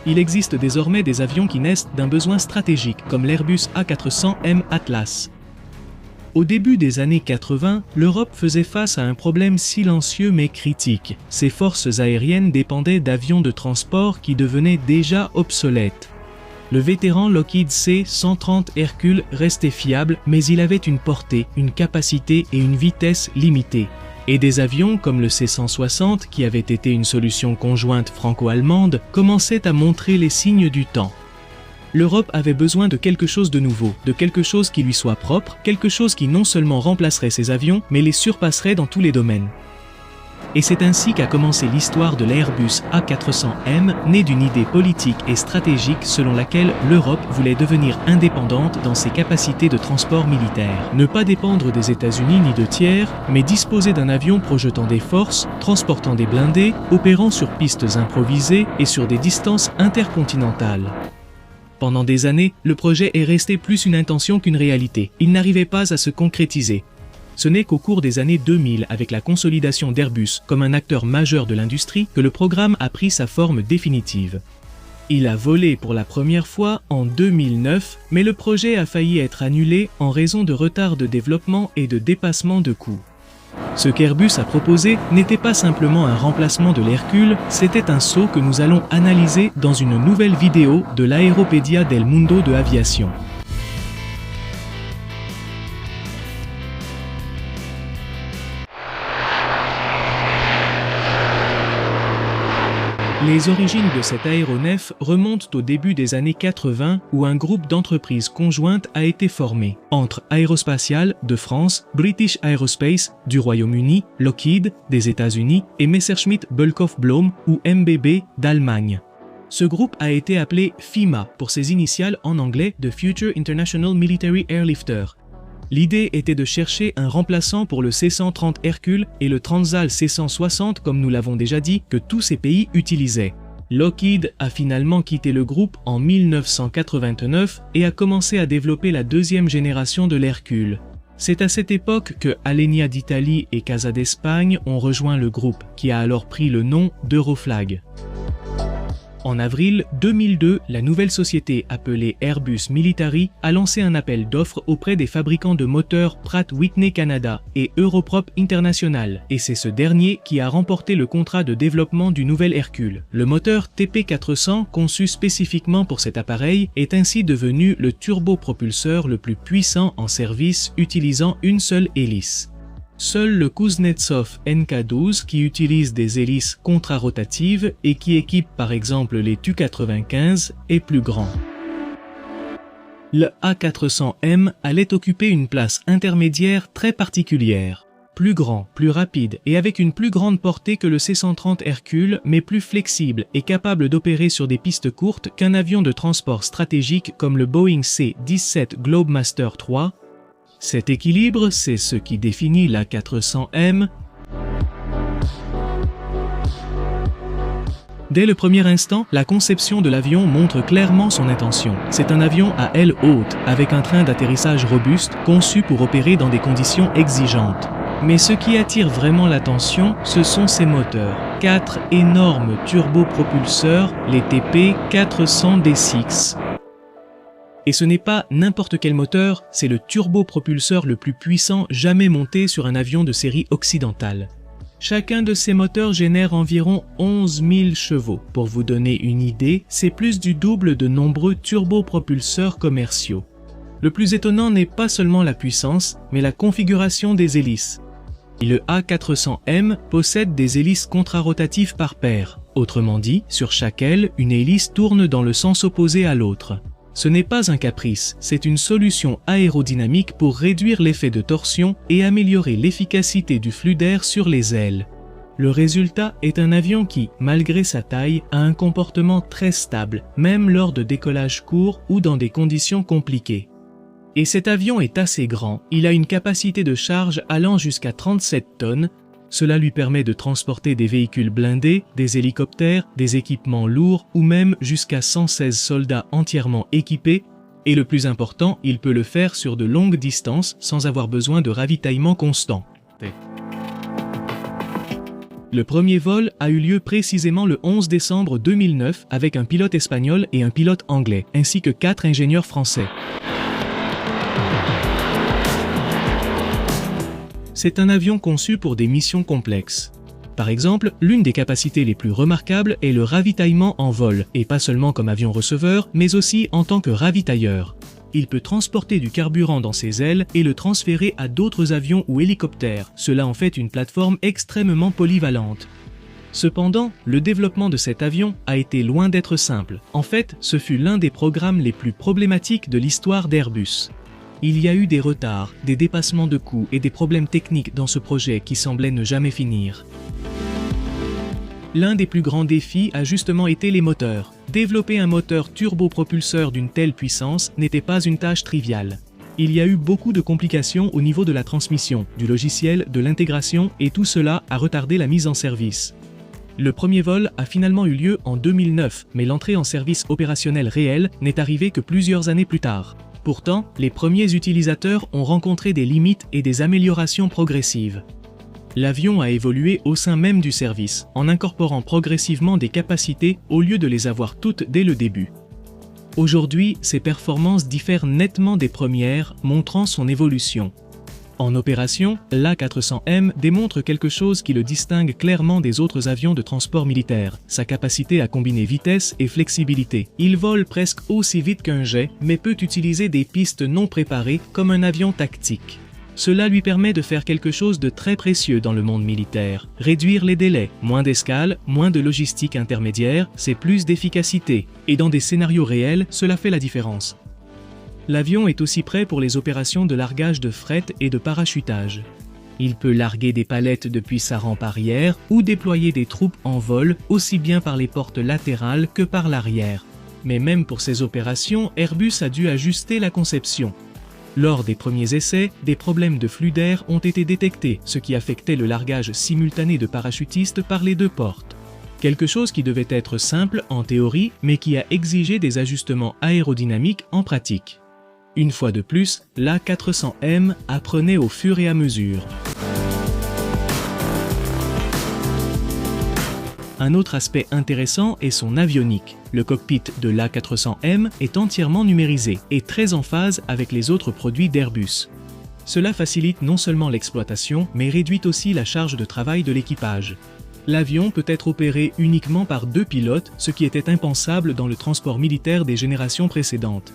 Il existe désormais des avions qui naissent d'un besoin stratégique, comme l'Airbus A400M Atlas. Au début des années 80, l'Europe faisait face à un problème silencieux mais critique. Ses forces aériennes dépendaient d'avions de transport qui devenaient déjà obsolètes. Le vétéran Lockheed C-130 Hercule restait fiable, mais il avait une portée, une capacité et une vitesse limitées. Et des avions comme le C-160, qui avait été une solution conjointe franco-allemande, commençaient à montrer les signes du temps. L'Europe avait besoin de quelque chose de nouveau, de quelque chose qui lui soit propre, quelque chose qui non seulement remplacerait ses avions, mais les surpasserait dans tous les domaines. Et c'est ainsi qu'a commencé l'histoire de l'Airbus A400M, née d'une idée politique et stratégique selon laquelle l'Europe voulait devenir indépendante dans ses capacités de transport militaire. Ne pas dépendre des États-Unis ni de tiers, mais disposer d'un avion projetant des forces, transportant des blindés, opérant sur pistes improvisées et sur des distances intercontinentales. Pendant des années, le projet est resté plus une intention qu'une réalité. Il n'arrivait pas à se concrétiser. Ce n'est qu'au cours des années 2000, avec la consolidation d'Airbus comme un acteur majeur de l'industrie, que le programme a pris sa forme définitive. Il a volé pour la première fois en 2009, mais le projet a failli être annulé en raison de retards de développement et de dépassement de coûts. Ce qu'Airbus a proposé n'était pas simplement un remplacement de l'Hercule, c'était un saut que nous allons analyser dans une nouvelle vidéo de l'Aeropedia del Mundo de Aviation. Les origines de cet aéronef remontent au début des années 80 où un groupe d'entreprises conjointes a été formé entre Aérospatiale de France, British Aerospace du Royaume-Uni, Lockheed des États-Unis et Messerschmitt Bölkow Blohm ou MBB d'Allemagne. Ce groupe a été appelé FIMA pour ses initiales en anglais de Future International Military Airlifter. L'idée était de chercher un remplaçant pour le C-130 Hercule et le Transall C-160 comme nous l'avons déjà dit que tous ces pays utilisaient. Lockheed a finalement quitté le groupe en 1989 et a commencé à développer la deuxième génération de l'Hercule. C'est à cette époque que Alenia d'Italie et Casa d'Espagne ont rejoint le groupe, qui a alors pris le nom d'Euroflag. En avril 2002, la nouvelle société appelée Airbus Military a lancé un appel d'offres auprès des fabricants de moteurs Pratt Whitney Canada et Europrop International, et c'est ce dernier qui a remporté le contrat de développement du nouvel Hercule. Le moteur TP400, conçu spécifiquement pour cet appareil, est ainsi devenu le turbopropulseur le plus puissant en service utilisant une seule hélice. Seul le Kuznetsov NK12, qui utilise des hélices contrarotatives et qui équipe par exemple les Tu-95, est plus grand. Le A400M allait occuper une place intermédiaire très particulière. Plus grand, plus rapide et avec une plus grande portée que le C-130 Hercule, mais plus flexible et capable d'opérer sur des pistes courtes qu'un avion de transport stratégique comme le Boeing C-17 Globemaster III. Cet équilibre, c'est ce qui définit l'A400M. Dès le premier instant, la conception de l'avion montre clairement son intention. C'est un avion à aile haute, avec un train d'atterrissage robuste, conçu pour opérer dans des conditions exigeantes. Mais ce qui attire vraiment l'attention, ce sont ses moteurs. 4 énormes turbopropulseurs, les TP400D6. Et ce n'est pas n'importe quel moteur, c'est le turbopropulseur le plus puissant jamais monté sur un avion de série occidentale. Chacun de ces moteurs génère environ 11 000 chevaux. Pour vous donner une idée, c'est plus du double de nombreux turbopropulseurs commerciaux. Le plus étonnant n'est pas seulement la puissance, mais la configuration des hélices. Le A400M possède des hélices contrarotatives par paire. Autrement dit, sur chaque aile, une hélice tourne dans le sens opposé à l'autre. Ce n'est pas un caprice, c'est une solution aérodynamique pour réduire l'effet de torsion et améliorer l'efficacité du flux d'air sur les ailes. Le résultat est un avion qui, malgré sa taille, a un comportement très stable, même lors de décollages courts ou dans des conditions compliquées. Et cet avion est assez grand, il a une capacité de charge allant jusqu'à 37 tonnes, cela lui permet de transporter des véhicules blindés, des hélicoptères, des équipements lourds ou même jusqu'à 116 soldats entièrement équipés, et le plus important, il peut le faire sur de longues distances sans avoir besoin de ravitaillement constant. Le premier vol a eu lieu précisément le 11 décembre 2009 avec un pilote espagnol et un pilote anglais, ainsi que 4 ingénieurs français. C'est un avion conçu pour des missions complexes. Par exemple, l'une des capacités les plus remarquables est le ravitaillement en vol, et pas seulement comme avion receveur, mais aussi en tant que ravitailleur. Il peut transporter du carburant dans ses ailes et le transférer à d'autres avions ou hélicoptères. Cela en fait une plateforme extrêmement polyvalente. Cependant, le développement de cet avion a été loin d'être simple. En fait, ce fut l'un des programmes les plus problématiques de l'histoire d'Airbus. Il y a eu des retards, des dépassements de coûts et des problèmes techniques dans ce projet qui semblaient ne jamais finir. L'un des plus grands défis a justement été les moteurs. Développer un moteur turbopropulseur d'une telle puissance n'était pas une tâche triviale. Il y a eu beaucoup de complications au niveau de la transmission, du logiciel, de l'intégration et tout cela a retardé la mise en service. Le premier vol a finalement eu lieu en 2009, mais l'entrée en service opérationnel réel n'est arrivée que plusieurs années plus tard. Pourtant, les premiers utilisateurs ont rencontré des limites et des améliorations progressives. L'avion a évolué au sein même du service, en incorporant progressivement des capacités au lieu de les avoir toutes dès le début. Aujourd'hui, ses performances diffèrent nettement des premières, montrant son évolution. En opération, l'A400M démontre quelque chose qui le distingue clairement des autres avions de transport militaire, sa capacité à combiner vitesse et flexibilité. Il vole presque aussi vite qu'un jet, mais peut utiliser des pistes non préparées comme un avion tactique. Cela lui permet de faire quelque chose de très précieux dans le monde militaire. Réduire les délais, moins d'escale, moins de logistique intermédiaire, c'est plus d'efficacité. Et dans des scénarios réels, cela fait la différence. L'avion est aussi prêt pour les opérations de largage de fret et de parachutage. Il peut larguer des palettes depuis sa rampe arrière ou déployer des troupes en vol aussi bien par les portes latérales que par l'arrière. Mais même pour ces opérations, Airbus a dû ajuster la conception. Lors des premiers essais, des problèmes de flux d'air ont été détectés, ce qui affectait le largage simultané de parachutistes par les deux portes. Quelque chose qui devait être simple en théorie, mais qui a exigé des ajustements aérodynamiques en pratique. Une fois de plus, l'A400M apprenait au fur et à mesure. Un autre aspect intéressant est son avionique. Le cockpit de l'A400M est entièrement numérisé et très en phase avec les autres produits d'Airbus. Cela facilite non seulement l'exploitation, mais réduit aussi la charge de travail de l'équipage. L'avion peut être opéré uniquement par 2 pilotes, ce qui était impensable dans le transport militaire des générations précédentes.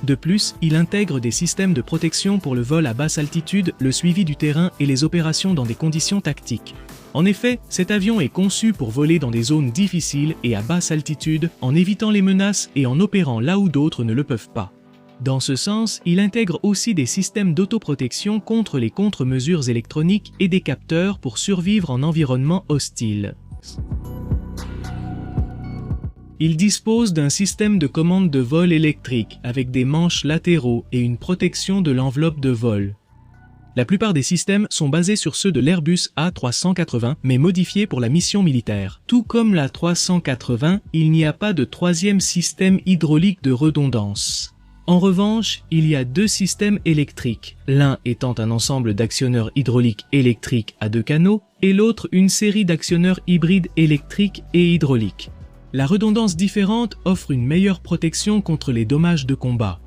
De plus, il intègre des systèmes de protection pour le vol à basse altitude, le suivi du terrain et les opérations dans des conditions tactiques. En effet, cet avion est conçu pour voler dans des zones difficiles et à basse altitude, en évitant les menaces et en opérant là où d'autres ne le peuvent pas. Dans ce sens, il intègre aussi des systèmes d'autoprotection contre les contre-mesures électroniques et des capteurs pour survivre en environnement hostile. Il dispose d'un système de commande de vol électrique avec des manches latéraux et une protection de l'enveloppe de vol. La plupart des systèmes sont basés sur ceux de l'Airbus A380, mais modifiés pour la mission militaire. Tout comme la 380, il n'y a pas de troisième système hydraulique de redondance. En revanche, il y a 2 systèmes électriques, l'un étant un ensemble d'actionneurs hydrauliques électriques à 2 canaux, et l'autre une série d'actionneurs hybrides électriques et hydrauliques. La redondance différente offre une meilleure protection contre les dommages de combat.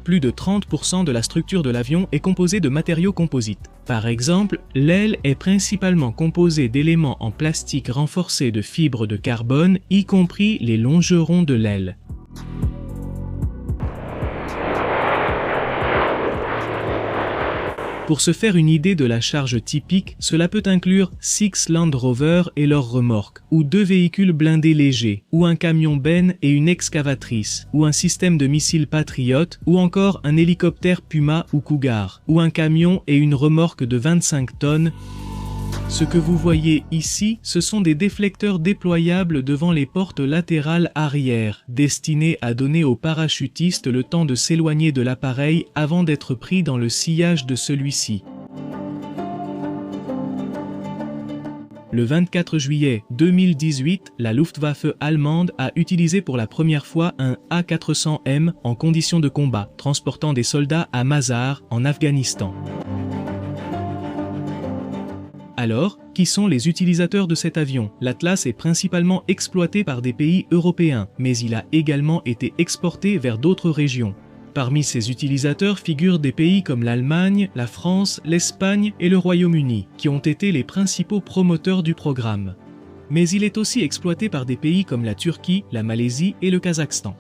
Plus de 30% de la structure de l'avion est composée de matériaux composites. Par exemple, l'aile est principalement composée d'éléments en plastique renforcés de fibres de carbone, y compris les longerons de l'aile. Pour se faire une idée de la charge typique, cela peut inclure 6 Land Rover et leurs remorques, ou 2 véhicules blindés légers, ou un camion Ben et une excavatrice, ou un système de missiles Patriot, ou encore un hélicoptère Puma ou Cougar, ou un camion et une remorque de 25 tonnes. Ce que vous voyez ici, ce sont des déflecteurs déployables devant les portes latérales arrière, destinés à donner aux parachutistes le temps de s'éloigner de l'appareil avant d'être pris dans le sillage de celui-ci. Le 24 juillet 2018, la Luftwaffe allemande a utilisé pour la première fois un A400M en conditions de combat, transportant des soldats à Mazar, en Afghanistan. Alors, qui sont les utilisateurs de cet avion? L'Atlas est principalement exploité par des pays européens, mais il a également été exporté vers d'autres régions. Parmi ses utilisateurs figurent des pays comme l'Allemagne, la France, l'Espagne et le Royaume-Uni, qui ont été les principaux promoteurs du programme. Mais il est aussi exploité par des pays comme la Turquie, la Malaisie et le Kazakhstan.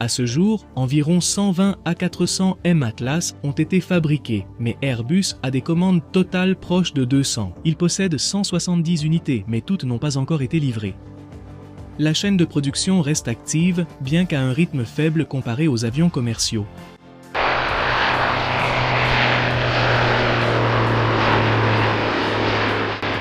À ce jour, environ 120 A400M Atlas ont été fabriqués, mais Airbus a des commandes totales proches de 200. Il possède 170 unités, mais toutes n'ont pas encore été livrées. La chaîne de production reste active, bien qu'à un rythme faible comparé aux avions commerciaux.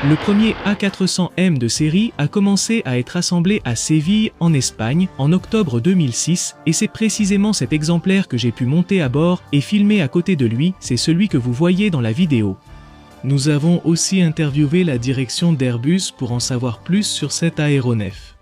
Le premier A400M de série a commencé à être assemblé à Séville, en Espagne, en octobre 2006, et c'est précisément cet exemplaire que j'ai pu monter à bord et filmer à côté de lui, c'est celui que vous voyez dans la vidéo. Nous avons aussi interviewé la direction d'Airbus pour en savoir plus sur cet aéronef.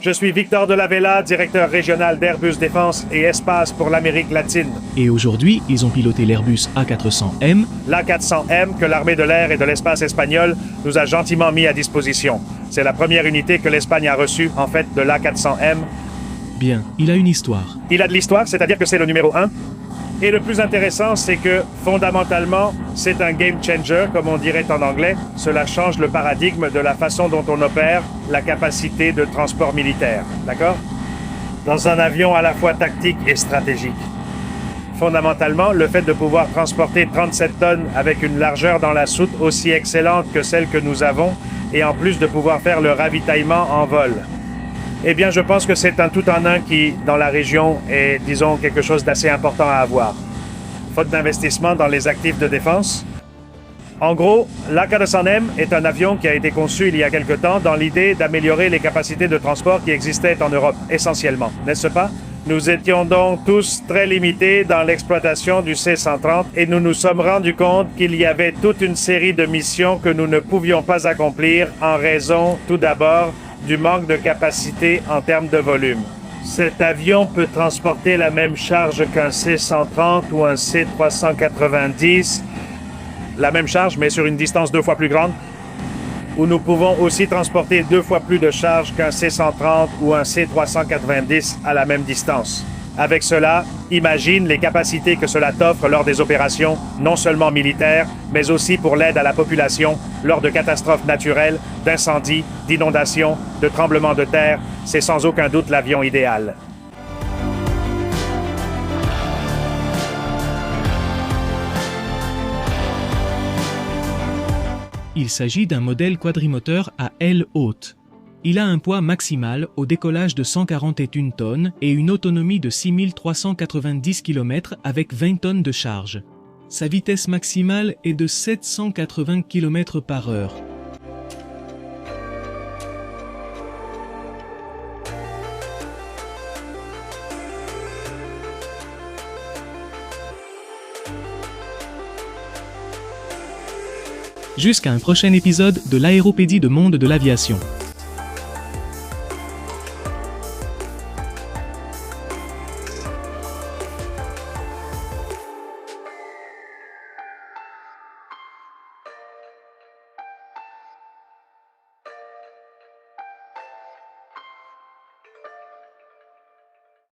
Je suis Victor de la Vella, directeur régional d'Airbus Défense et Espace pour l'Amérique latine. Et aujourd'hui, ils ont piloté l'Airbus A400M, l'A400M que l'armée de l'air et de l'espace espagnol nous a gentiment mis à disposition. C'est la première unité que l'Espagne a reçue, en fait, de l'A400M. Bien, il a une histoire. Il a de l'histoire, c'est-à-dire que c'est le numéro 1. Et le plus intéressant, c'est que, fondamentalement, c'est un game changer, comme on dirait en anglais. Cela change le paradigme de la façon dont on opère la capacité de transport militaire. D'accord? Dans un avion à la fois tactique et stratégique. Fondamentalement, le fait de pouvoir transporter 37 tonnes avec une largeur dans la soute aussi excellente que celle que nous avons, et en plus de pouvoir faire le ravitaillement en vol. Eh bien, je pense que c'est un tout-en-un qui, dans la région, est, disons, quelque chose d'assez important à avoir. Faute d'investissement dans les actifs de défense. En gros, l'A400M est un avion qui a été conçu il y a quelque temps dans l'idée d'améliorer les capacités de transport qui existaient en Europe, essentiellement, n'est-ce pas? Nous étions donc tous très limités dans l'exploitation du C-130 et nous nous sommes rendus compte qu'il y avait toute une série de missions que nous ne pouvions pas accomplir en raison, tout d'abord, du manque de capacité en termes de volume. Cet avion peut transporter la même charge qu'un C-130 ou un C-390, la même charge mais sur une distance 2 fois plus grande, où nous pouvons aussi transporter 2 fois plus de charge qu'un C-130 ou un C-390 à la même distance. Avec cela, imagine les capacités que cela t'offre lors des opérations, non seulement militaires, mais aussi pour l'aide à la population lors de catastrophes naturelles, d'incendies, d'inondations, de tremblements de terre. C'est sans aucun doute l'avion idéal. Il s'agit d'un modèle quadrimoteur à aile haute. Il a un poids maximal au décollage de 141 tonnes et une autonomie de 6390 km avec 20 tonnes de charge. Sa vitesse maximale est de 780 km/h. Jusqu'à un prochain épisode de l'Aéropédie de Monde de l'Aviation.